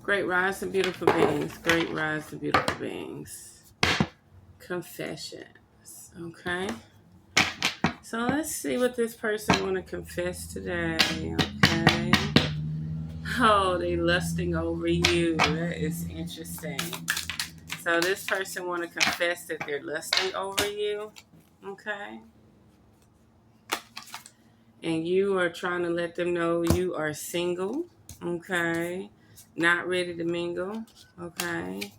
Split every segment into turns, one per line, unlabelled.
Great rise and beautiful beings. Great rise and beautiful beings. Confessions. Okay. So let's see what this person want to confess today. Okay. Oh, they lusting over you. That is interesting. So this person want to confess that they're lusting over you. Okay. And you are trying to let them know you are single. Okay. Not ready to mingle. Okay.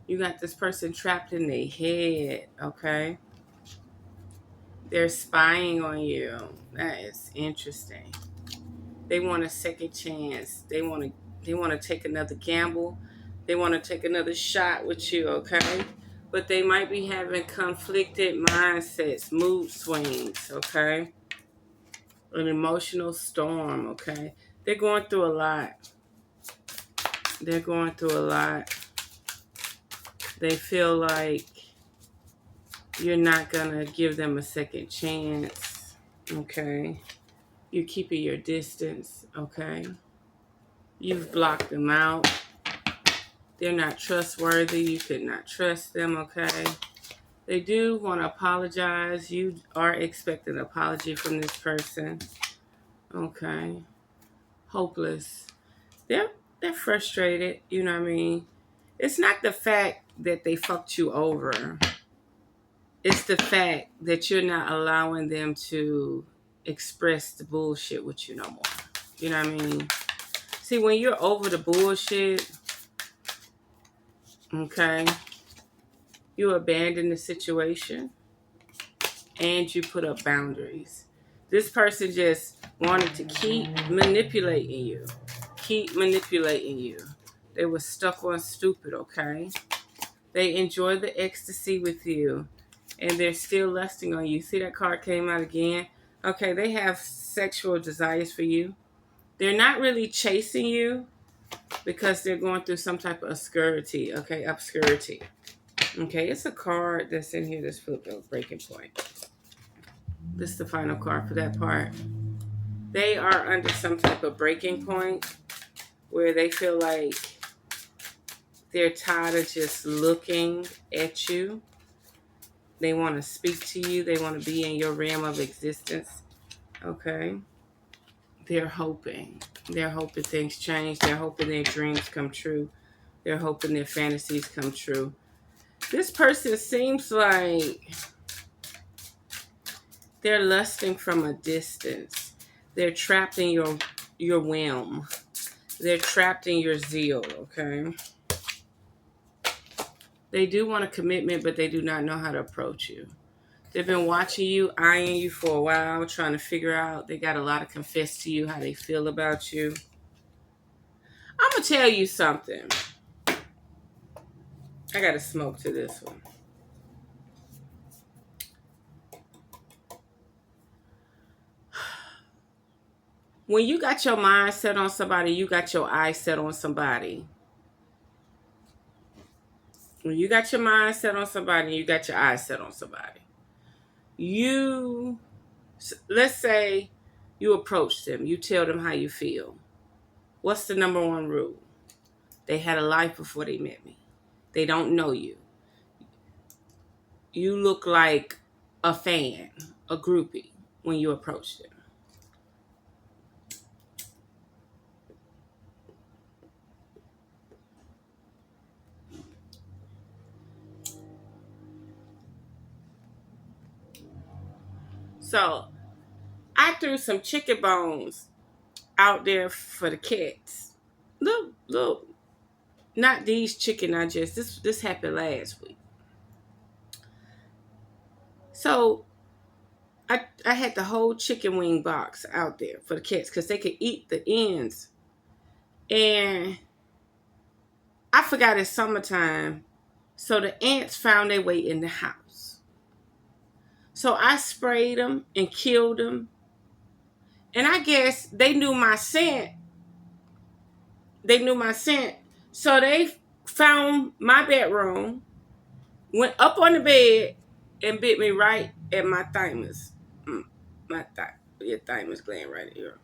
You got this person trapped in their head. Okay. They're spying on you. That is interesting. They want a second chance. They want to take another gamble. They want to take another shot with you, okay? But they might be having conflicted mindsets, mood swings, okay? An emotional storm, okay? They're going through a lot. They're going through a lot. They feel like you're not going to give them a second chance, okay? You're keeping your distance, okay? You've blocked them out. They're not trustworthy. You could not trust them, okay? They do want to apologize. You are expecting an apology from this person, okay? Hopeless. They're frustrated, you know what I mean? It's not the fact that they fucked you over. It's the fact that you're not allowing them to express the bullshit with you no more. You know what I mean? See, when you're over the bullshit, okay, you abandon the situation and you put up boundaries. This person just wanted to keep manipulating you. Keep manipulating you. They were stuck on stupid, okay? They enjoy the ecstasy with you and they're still lusting on you. See, that card came out again. Okay, they have sexual desires for you. They're not really chasing you because they're going through some type of obscurity, okay? Obscurity. Okay, it's a card that's in here that's flipped a breaking point. This is the final card for that part. They are under some type of breaking point where they feel like they're tired of just looking at you. They want to speak to you. They want to be in your realm of existence. Okay? They're hoping. They're hoping things change. They're hoping their dreams come true. They're hoping their fantasies come true. This person seems like they're lusting from a distance. They're trapped in your whim. They're trapped in your zeal, okay? They do want a commitment, but they do not know how to approach you. They've been watching you, eyeing you for a while, trying to figure out. They got a lot to confess to you, how they feel about you. I'm going to tell you something. I got to smoke to this one. When you got your mind set on somebody, you got your eyes set on somebody. When you got your mind set on somebody, you got your eyes set on somebody. Let's say you approach them. You tell them how you feel. What's the number one rule? They had a life before they met me. They don't know you. You look like a fan, a groupie, when you approach them. So I threw some chicken bones out there for the cats. Look, not these chicken this happened last week. So I had the whole chicken wing box out there for the cats because they could eat the ends. And I forgot it's summertime, so the ants found their way in the house. So I sprayed them and killed them. And I guess they knew my scent. So they found my bedroom, went up on the bed, and bit me right at my thymus. My thymus gland right here.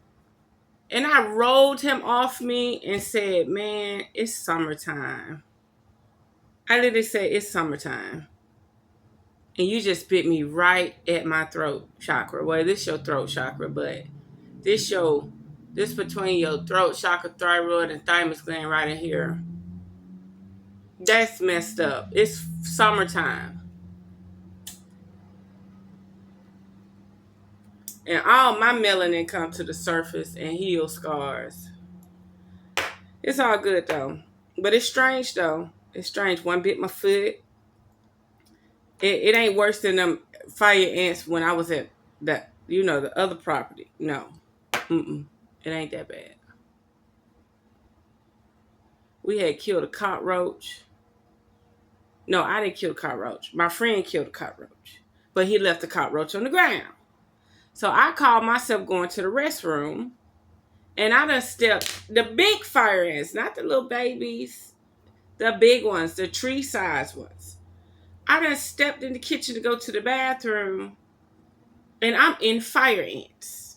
And I rolled him off me and said, man, it's summertime. I literally said, it's summertime. And you just bit me right at my throat chakra. Well, this your throat chakra, but this between your throat chakra, thyroid, and thymus gland right in here. That's messed up. It's summertime. And all my melanin come to the surface and heal scars. It's all good though. But it's strange though. It's strange. One bit my foot. It ain't worse than them fire ants when I was at the other property. No. It ain't that bad. We had killed a cockroach. No, I didn't kill the cockroach. My friend killed the cockroach. But he left the cockroach on the ground. So I called myself going to the restroom. And I done stepped the big fire ants, not the little babies. The big ones, the tree-sized ones. I done stepped in the kitchen to go to the bathroom. And I'm in fire ants.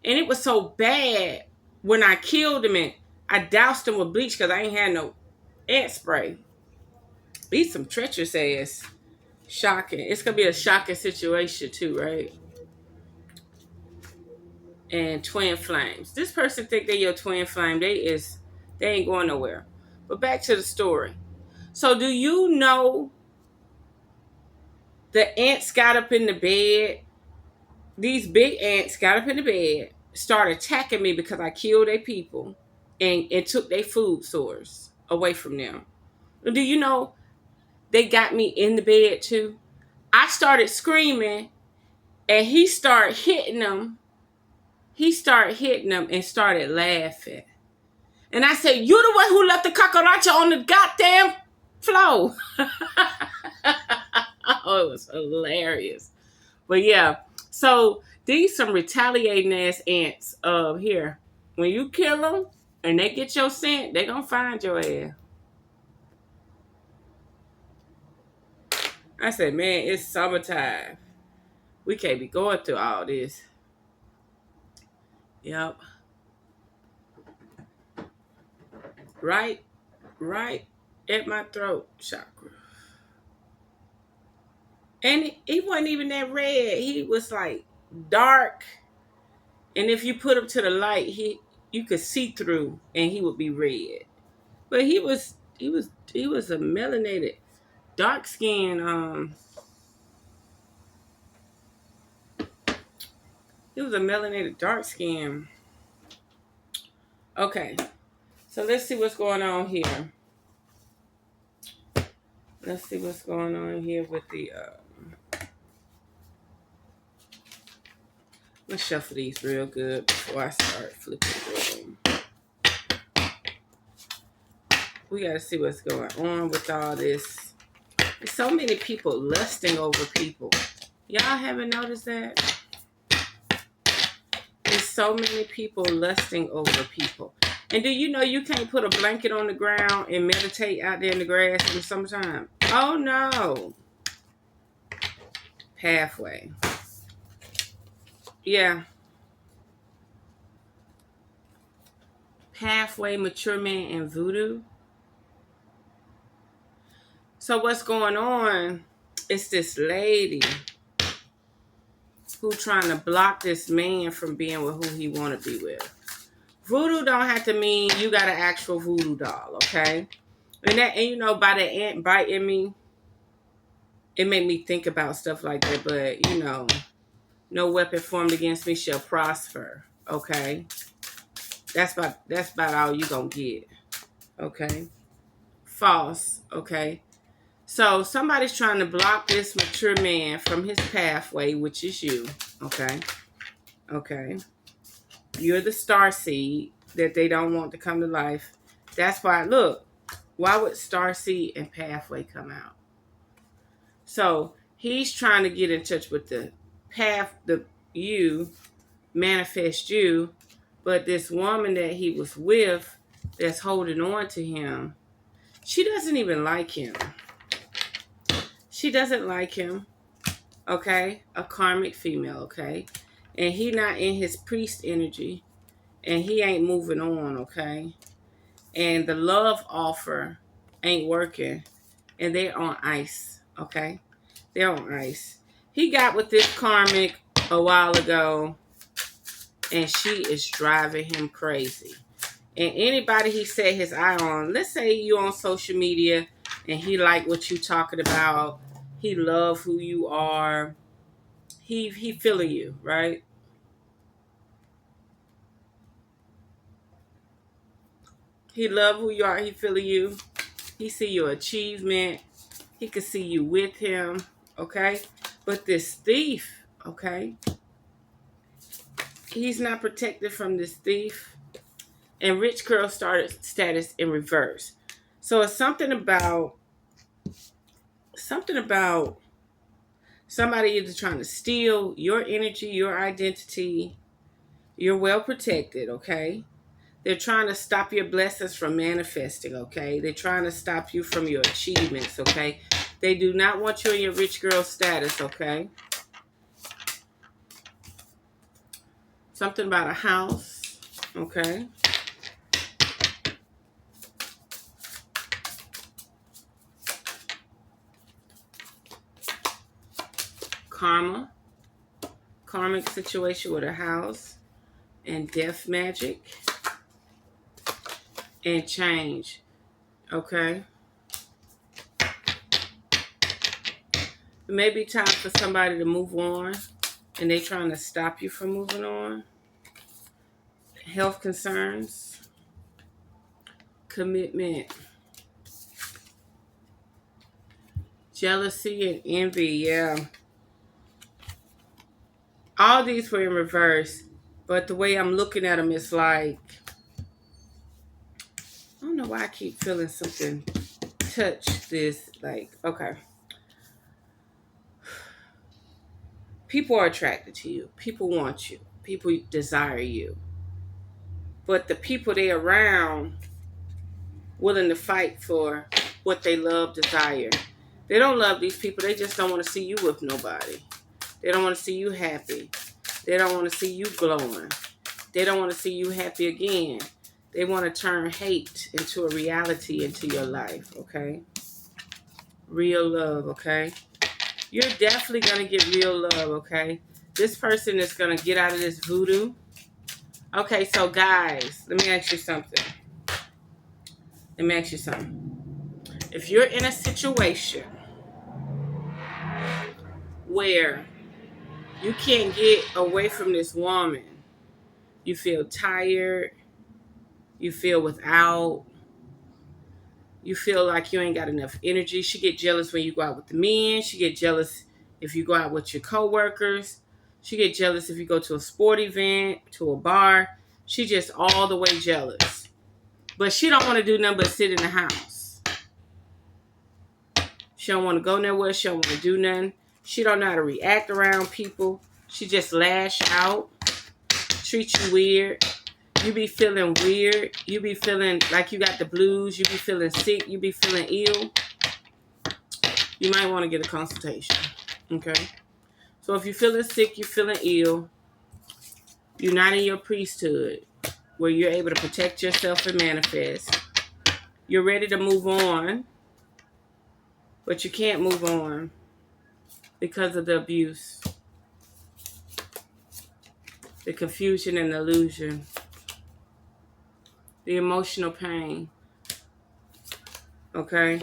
And it was so bad when I killed them and I doused them with bleach because I ain't had no ant spray. These some treacherous ass. Shocking. It's going to be a shocking situation too, right? And twin flames. This person think they your twin flame. They ain't going nowhere. But back to the story. So do you know the ants got up in the bed? These big ants got up in the bed, started attacking me because I killed their people and took their food source away from them. Do you know they got me in the bed too? I started screaming and he started hitting them. He started hitting them and started laughing. And I said, you the one who left the cucaracha on the goddamn floor. Oh, it was hilarious. But yeah, so these some retaliating ass ants here. When you kill them and they get your scent, they gonna find your ass. I said, man, it's summertime. We can't be going through all this. Yep. Right at my throat chakra. And he wasn't even that red. He was like dark. And if you put him to the light, you could see through and he would be red. But he was a melanated, dark skin. He was a melanated dark skin. Okay. So let's see what's going on here. Let's see what's going on here with the let's shuffle these real good before I start flipping through them. We gotta see what's going on with all this. There's so many people lusting over people. Y'all haven't noticed that? There's so many people lusting over people. And do you know you can't put a blanket on the ground and meditate out there in the grass in the summertime? Oh no. Pathway. Yeah. Pathway, mature man, and voodoo. So what's going on is this lady who trying to block this man from being with who he want to be with. Voodoo don't have to mean you got an actual voodoo doll, okay? And you know, by the ant biting me, it made me think about stuff like that. But you know, no weapon formed against me shall prosper, okay? That's about all you gonna get, okay? False, okay? So somebody's trying to block this mature man from his pathway, which is you, okay? Okay. You're the star seed that they don't want to come to life. That's why, look, why would star seed and pathway come out? So he's trying to get in touch with the path, you, manifest you, but this woman that he was with that's holding on to him, she doesn't even like him. She doesn't like him, okay? A karmic female, okay? And he not in his priest energy. and he ain't moving on, okay? And the love offer ain't working, and they're on ice, okay? They're on ice. He got with this karmic a while ago, and she is driving him crazy. And anybody he set his eye on, let's say you on social media and he like what you talking about, he love who you are, he feeling you, right? He love who you are, he feeling you, he see your achievement, he can see you with him, okay? But this thief, okay, he's not protected from this thief. And rich girl started status in reverse. So it's something about somebody either trying to steal your energy, your identity. You're well protected, okay? They're trying to stop your blessings from manifesting, okay? They're trying to stop you from your achievements, okay? They do not want you in your rich girl status, okay? Something about a house, okay? Karmic situation with a house, and death magic, and change, okay? It may be time for somebody to move on, and they trying to stop you from moving on. Health concerns, commitment, jealousy, and envy, yeah. All these were in reverse, but the way I'm looking at them is like, I don't know why I keep feeling something touch this, like, okay. People are attracted to you. People want you. People desire you. But the people they around willing to fight for what they love, desire. They don't love these people. They just don't want to see you with nobody. They don't want to see you happy. They don't want to see you glowing. They don't want to see you happy again. They want to turn hate into a reality into your life, okay? Real love, okay? You're definitely going to get real love, okay? This person is going to get out of this voodoo. Okay, so guys, let me ask you something. If you're in a situation where you can't get away from this woman, you feel tired, you feel without, you feel like you ain't got enough energy. She get jealous when you go out with the men. She get jealous if you go out with your coworkers. She get jealous if you go to a sport event, to a bar. She just all the way jealous. But she don't want to do nothing but sit in the house. She don't want to go nowhere. She don't want to do nothing. She don't know how to react around people. She just lash out, treat you weird. You be feeling weird. You be feeling like you got the blues. You be feeling sick. You be feeling ill. You might want to get a consultation. Okay? So if you're feeling sick, you're feeling ill, you're not in your priesthood where you're able to protect yourself and manifest. You're ready to move on, but you can't move on because of the abuse, the confusion and illusion, the emotional pain, okay?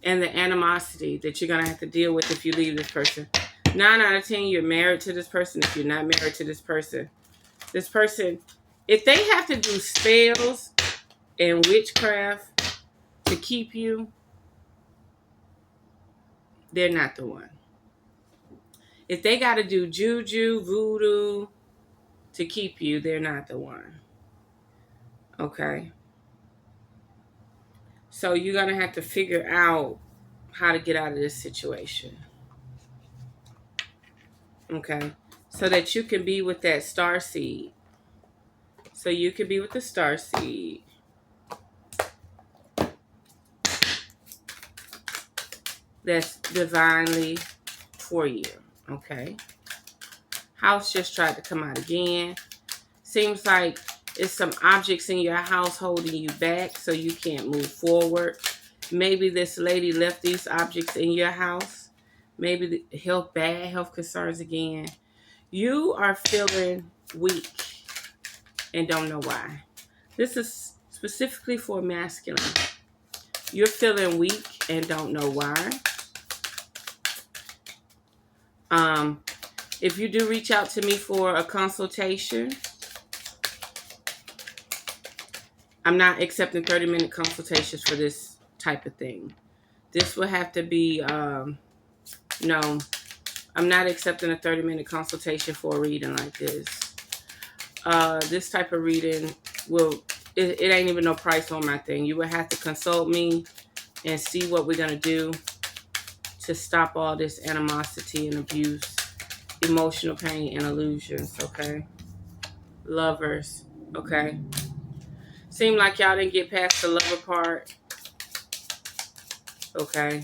And the animosity that you're going to have to deal with if you leave this person. 9 out of 10, you're married to this person. If you're not married to this person, if they have to do spells and witchcraft to keep you, they're not the one. If they got to do juju, voodoo to keep you, they're not the one. Okay? So you're going to have to figure out how to get out of this situation. Okay? So that you can be with that star seed. So you can be with the star seed. That's divinely for you. Okay? House just tried to come out again. Seems like It's some objects in your house holding you back so you can't move forward. Maybe this lady left these objects in your house. Maybe the bad health concerns again. You are feeling weak and don't know why. This is specifically for masculine. You're feeling weak and don't know why. If you do reach out to me for a consultation, I'm not accepting 30-minute consultations for this type of thing. This will have to be, no, I'm not accepting a 30-minute consultation for a reading like this. This type of reading it ain't even no price on my thing. You would have to consult me and see what we're going to do to stop all this animosity and abuse, emotional pain and illusions, okay? Lovers, okay? Seem like y'all didn't get past the lover part, okay?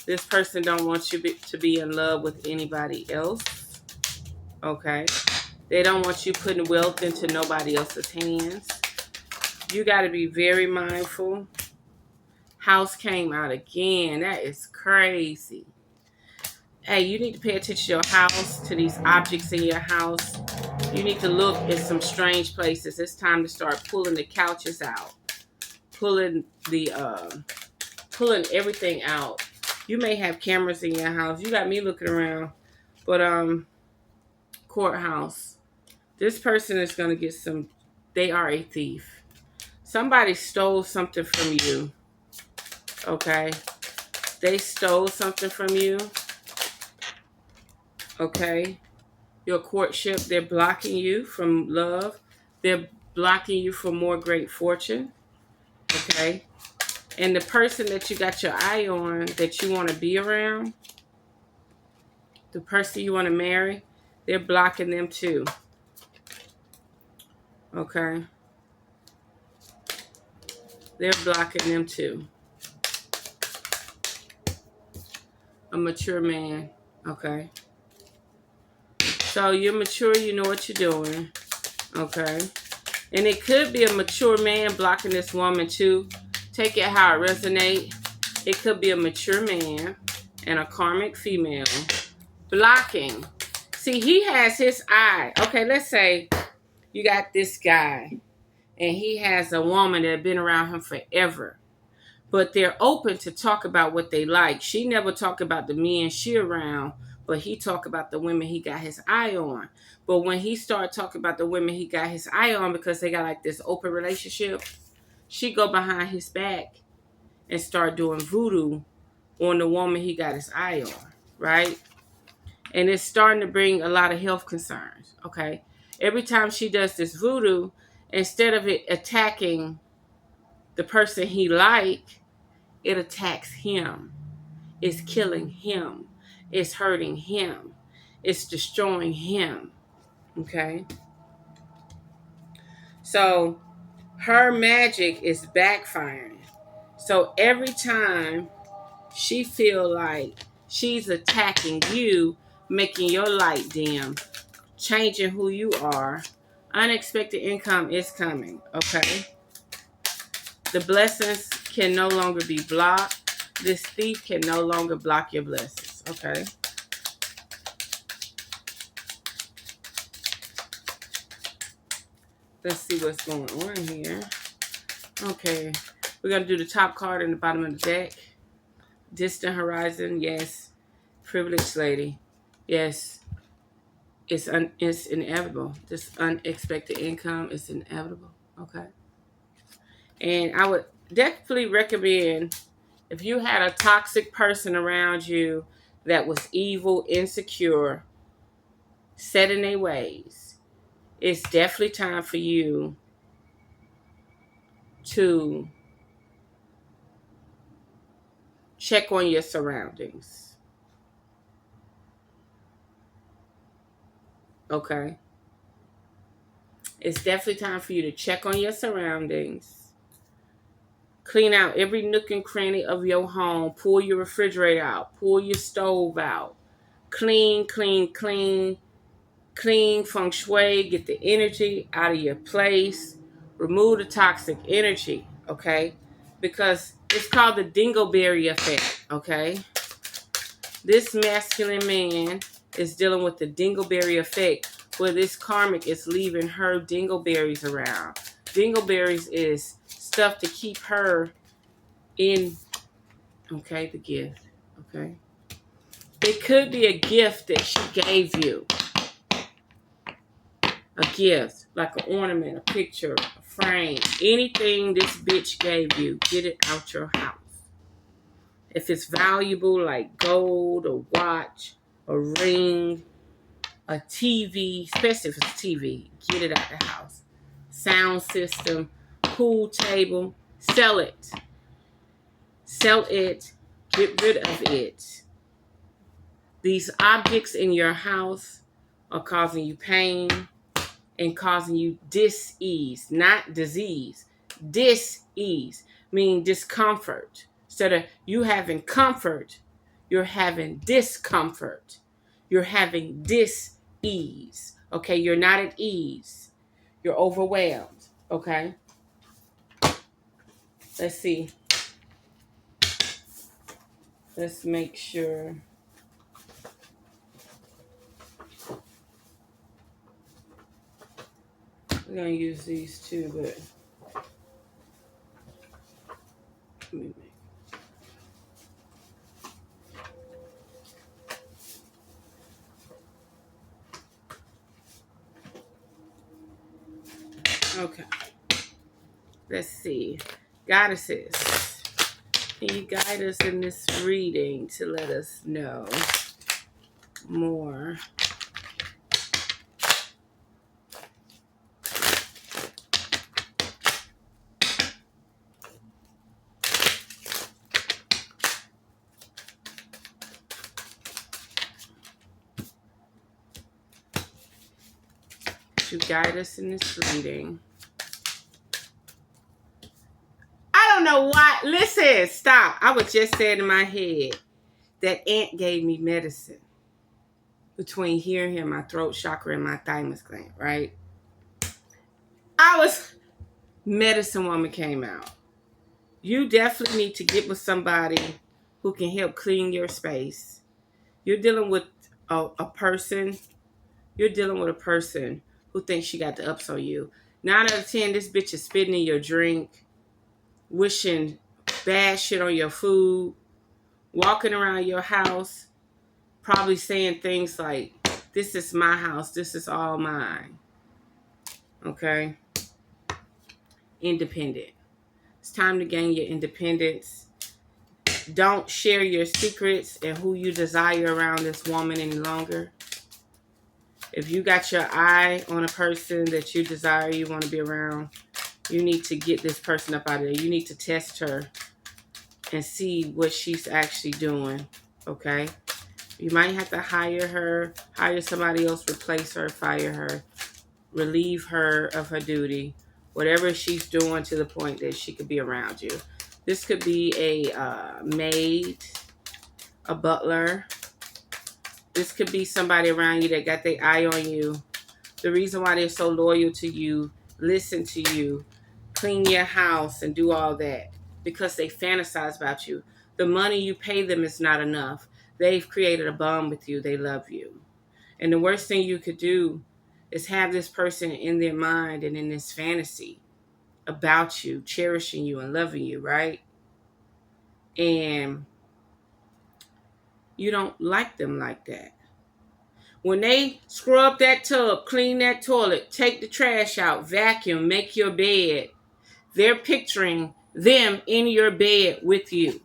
This person don't want you to be in love with anybody else, okay? They don't want you putting wealth into nobody else's hands. You got to be very mindful. House came out again. That is crazy. Hey, you need to pay attention to your house, to these objects in your house. You need to look at some strange places. It's time to start pulling the couches out. Pulling everything out. You may have cameras in your house. You got me looking around. But courthouse. This person is going to get they are a thief. Somebody stole something from you. Okay? They stole something from you. Okay? Your courtship, they're blocking you from love. They're blocking you from more great fortune. Okay? And the person that you got your eye on, that you want to be around, the person you want to marry, they're blocking them too. Okay? They're blocking them too. A mature man. Okay? So you're mature, you know what you're doing. Okay? And it could be a mature man blocking this woman too. Take it how it resonates. It could be a mature man and a karmic female blocking. See, he has his eye. Okay, let's say you got this guy and he has a woman that has been around him forever. But they're open to talk about what they like. She never talk about the men she around, but he talk about the women he got his eye on. But when he start talking about the women he got his eye on because they got like this open relationship, she go behind his back and start doing voodoo on the woman he got his eye on, right? And it's starting to bring a lot of health concerns, okay? Every time she does this voodoo, instead of it attacking the person he like, it attacks him. It's killing him. It's hurting him. It's destroying him, okay? So her magic is backfiring. So every time she feel like she's attacking you, making your light dim, changing who you are, unexpected income is coming, okay? The blessings can no longer be blocked. This thief can no longer block your blessings, okay? Let's see what's going on here. Okay, we're going to do the top card and the bottom of the deck. Distant horizon, yes. Privileged lady, yes. It's inevitable. This unexpected income is inevitable, okay? And I would definitely recommend, if you had a toxic person around you that was evil, insecure, set in their ways, it's definitely time for you to check on your surroundings. Okay? It's definitely time for you to check on your surroundings. Clean out every nook and cranny of your home. Pull your refrigerator out. Pull your stove out. Clean, clean, clean. Clean feng shui. Get the energy out of your place. Remove the toxic energy, okay? Because it's called the Dingleberry effect, okay? This masculine man is dealing with the Dingleberry effect, where this karmic is leaving her dingleberries around. Dingleberries is stuff to keep her in, okay, the gift, okay? It could be a gift that she gave you. A gift, like an ornament, a picture, a frame, anything this bitch gave you, get it out your house. If it's valuable, like gold, a watch, a ring, a TV, especially if it's TV, get it out the house. Sound system, pool table, sell it. Sell it, get rid of it. These objects in your house are causing you pain and causing you dis-ease, not disease. Dis-ease, meaning discomfort. Instead of you having comfort, you're having discomfort. You're having dis-ease. Okay, you're not at ease. You're overwhelmed. Okay. Let's see. Let's make sure. We're going to use these two, but let me make. Okay. Let's see. Goddesses, can you guide us in this reading to let us know more? To guide us in this reading. I don't know why. Listen, stop. I was just saying in my head that aunt gave me medicine between here and here, my throat chakra and my thymus gland, right? Medicine woman came out. You definitely need to get with somebody who can help clean your space. You're dealing with a person. You're dealing with a person who thinks she got the ups on you. 9 out of 10, this bitch is spitting in your drink, wishing bad shit on your food, walking around your house, probably saying things like, this is my house, this is all mine. Okay? Independent. It's time to gain your independence. Don't share your secrets and who you desire around this woman any longer. If you got your eye on a person that you desire, you want to be around, you need to get this person up out of there. You need to test her and see what she's actually doing, okay? You might have to hire somebody else, replace her, fire her, relieve her of her duty, whatever she's doing to the point that she could be around you. This could be a maid, a butler. This could be somebody around you that got their eye on you. The reason why they're so loyal to you, listen to you, clean your house and do all that, because they fantasize about you. The money you pay them is not enough. They've created a bond with you. They love you. And the worst thing you could do is have this person in their mind and in this fantasy about you, cherishing you and loving you, right? And you don't like them like that. When they scrub that tub, clean that toilet, take the trash out, vacuum, make your bed, they're picturing them in your bed with you.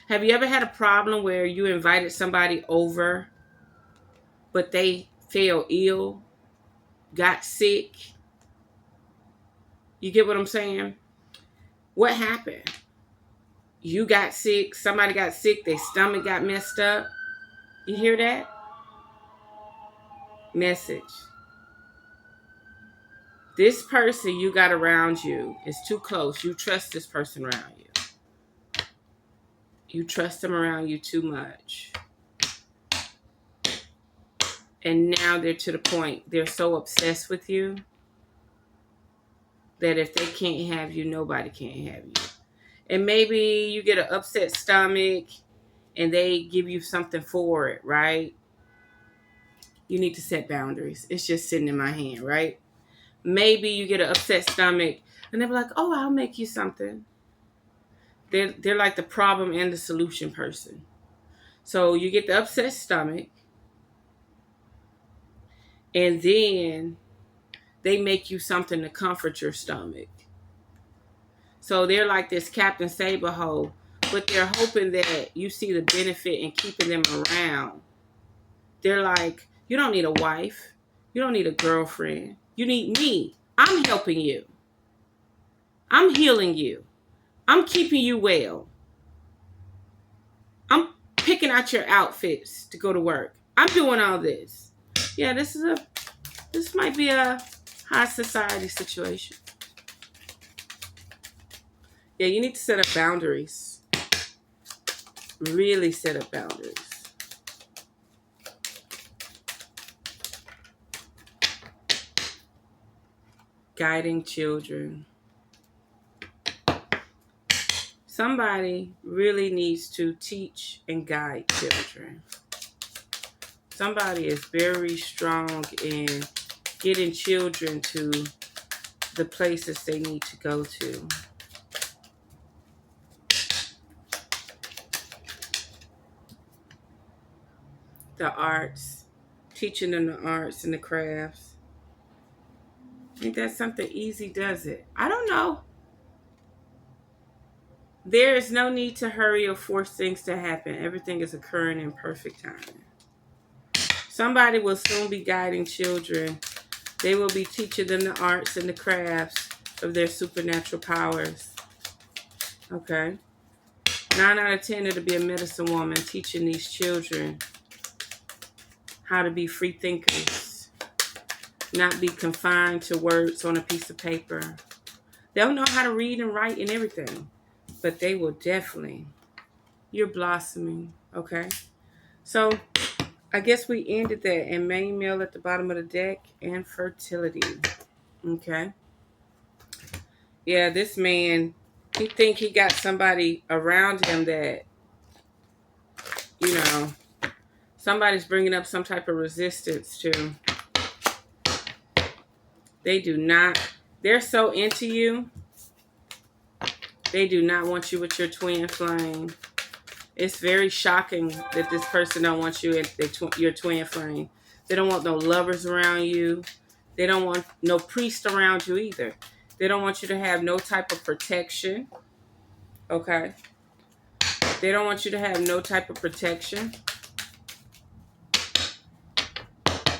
Have you ever had a problem where you invited somebody over, but they fell ill, got sick? You get what I'm saying? What happened? You got sick, somebody got sick, their stomach got messed up. You hear that? Message. This person you got around you is too close. You trust this person around you. You trust them around you too much. And now they're to the point, they're so obsessed with you that if they can't have you, nobody can have you. And maybe you get an upset stomach and they give you something for it, right? You need to set boundaries. It's just sitting in my hand, right? Maybe you get an upset stomach and they're like, oh, I'll make you something. They're like the problem and the solution person. So you get the upset stomach and then they make you something to comfort your stomach. So they're like this Captain Saberho, but they're hoping that you see the benefit in keeping them around. They're like, you don't need a wife. You don't need a girlfriend. You need me. I'm helping you. I'm healing you. I'm keeping you well. I'm picking out your outfits to go to work. I'm doing all this. Yeah, this might be a high society situation. Yeah, you need to set up boundaries. Really set up boundaries. Guiding children. Somebody really needs to teach and guide children. Somebody is very strong in getting children to the places they need to go to. The arts, teaching them the arts and the crafts. I think that's something easy does it. I don't know. There is no need to hurry or force things to happen. Everything is occurring in perfect timing. Somebody will soon be guiding children. They will be teaching them the arts and the crafts of their supernatural powers. Okay? 9 out of 10, it'll be a medicine woman teaching these children how to be free thinkers. Not be confined to words on a piece of paper. They'll know how to read and write and everything. But they will definitely, you're blossoming, okay? So, I guess we ended that. And main male at the bottom of the deck and fertility, okay? Yeah, this man, he think he got somebody around him that, you know, somebody's bringing up some type of resistance to. They do not, they're so into you. They do not want you with your twin flame. It's very shocking that this person don't want you in your twin flame. They don't want no lovers around you. They don't want no priest around you either. They don't want you to have no type of protection. Okay? They don't want you to have no type of protection.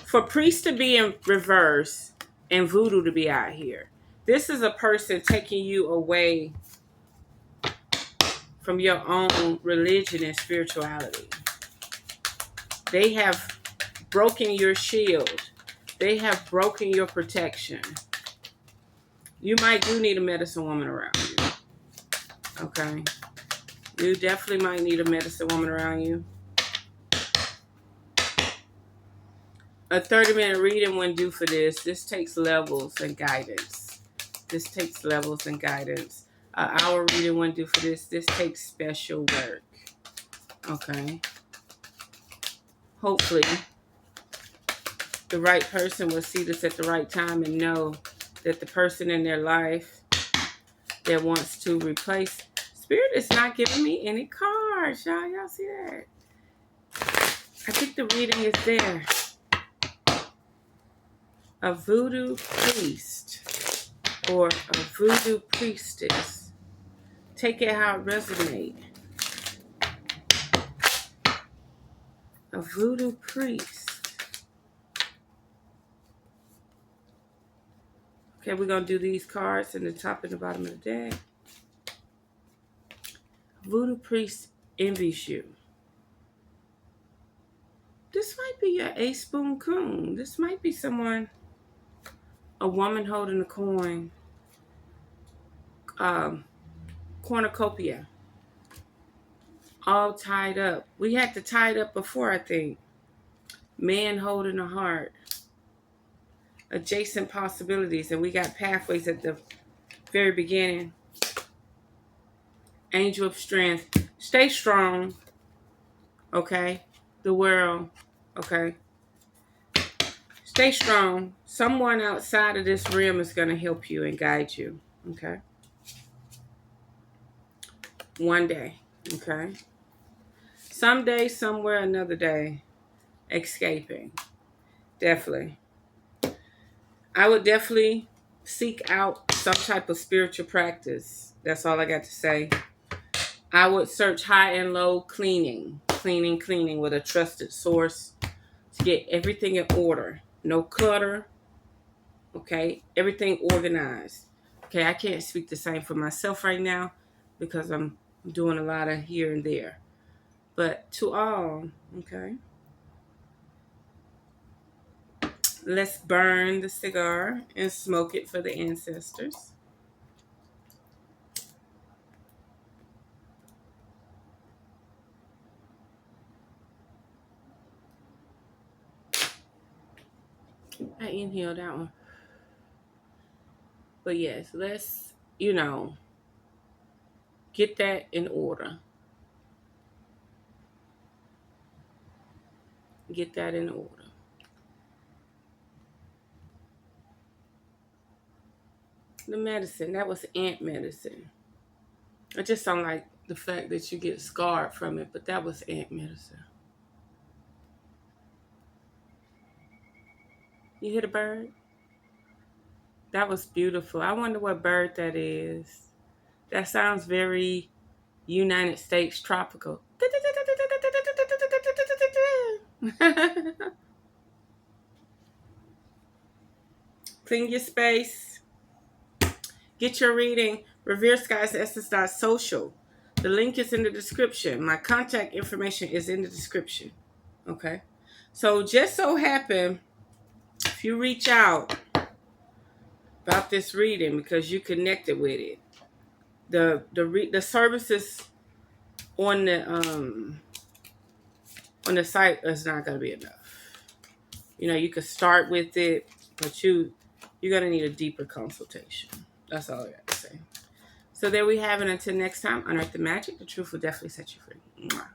For priest to be in reverse and voodoo to be out here, this is a person taking you away from your own religion and spirituality. They have broken your shield. They have broken your protection. You might do need a medicine woman around you. Okay? You definitely might need a medicine woman around you. A 30-minute reading wouldn't do for this. This takes levels and guidance. This takes levels and guidance. An hour reading wouldn't do for this. This takes special work. Okay? Hopefully, the right person will see this at the right time and know that the person in their life that wants to replace. Spirit is not giving me any cards, y'all. Y'all see that? I think the reading is there. A voodoo priest or a voodoo priestess. Take it how it resonates. A voodoo priest. Okay, we're going to do these cards in the top and the bottom of the deck. Voodoo priest envies you. This might be your ace spoon coon. This might be someone, a woman holding a coin. Cornucopia. All tied up. We had to tie it up before, I think. Man holding a heart. Adjacent possibilities. And we got pathways at the very beginning. Angel of strength. Stay strong. Okay? The world. Okay? Stay strong. Someone outside of this realm is going to help you and guide you. Okay? One day. Okay? Someday, somewhere, another day. Escaping. Definitely. I would definitely seek out some type of spiritual practice. That's all I got to say. I would search high and low cleaning with a trusted source to get everything in order. No clutter. Okay. Everything organized. Okay. I can't speak the same for myself right now because I'm doing a lot of here and there. But to all, okay. Let's burn the cigar and smoke it for the ancestors. I inhaled that one. But yes, let's, get that in order. Get that in order. The medicine, that was ant medicine. It just sounds like the fact that you get scarred from it, but that was ant medicine. You hit a bird? That was beautiful. I wonder what bird that is. That sounds very United States tropical. Clean your space. Get your reading. RevereSkye'sEssence.social. The link is in the description. My contact information is in the description. Okay? So just so happen, if you reach out about this reading because you connected with it, the services on the site is not going to be enough. You could start with it, but you're going to need a deeper consultation. That's all I got to say. So there we have it. Until next time, unearth the magic. The truth will definitely set you free. Mwah.